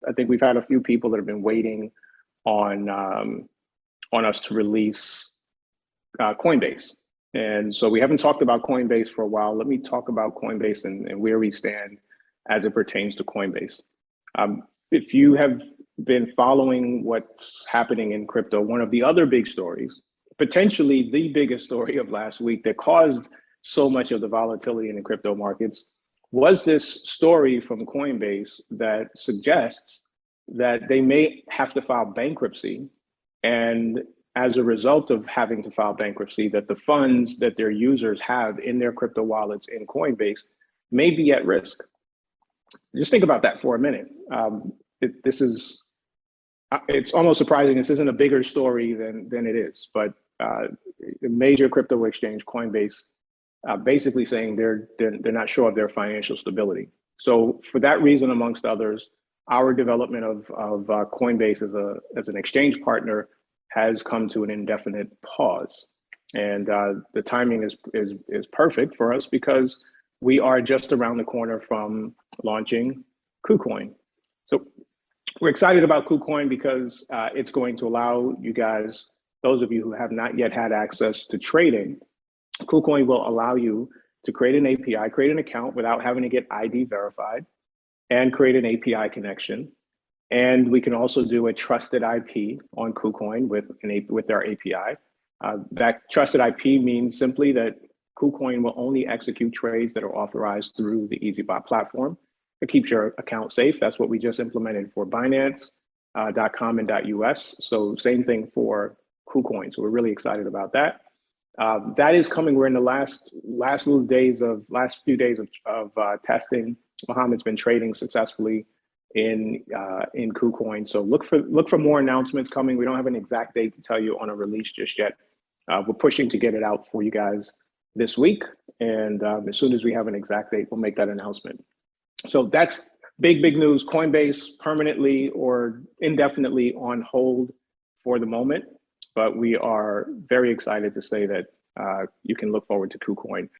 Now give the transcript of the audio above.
I think we've had a few people that have been waiting on us to release Coinbase. And so we haven't talked about Coinbase for a while. Let me talk about Coinbase and where we stand as it pertains to Coinbase. If you have been following what's happening in crypto, one of the other big stories, potentially the biggest story of last week that caused so much of the volatility in the crypto markets, was this story from Coinbase that suggests that they may have to file bankruptcy. And as a result of having to file bankruptcy, that the funds that their users have in their crypto wallets in Coinbase may be at risk. Just think about that for a minute. It's almost surprising this isn't a bigger story than it is, but the major crypto exchange, Coinbase, basically saying they're not sure of their financial stability. So for that reason, amongst others, our development of Coinbase as an exchange partner has come to an indefinite pause. And the timing is perfect for us because we are just around the corner from launching KuCoin. So we're excited about KuCoin because it's going to allow you guys, those of you who have not yet had access to trading, KuCoin will allow you to create an API, create an account without having to get ID verified, and create an API connection. And we can also do a trusted IP on KuCoin with our API. That trusted IP means simply that KuCoin will only execute trades that are authorized through the EazyBot platform. It keeps your account safe. That's what we just implemented for Binance.com and .us. So same thing for KuCoin. So we're really excited about that. That is coming. We're in the last few days of testing. Mohammed's been trading successfully in KuCoin. So look for more announcements coming. We don't have an exact date to tell you on a release just yet. We're pushing to get it out for you guys this week. And as soon as we have an exact date, we'll make that announcement. So that's big news. Coinbase permanently or indefinitely on hold for the moment, but we are very excited to say that you can look forward to KuCoin.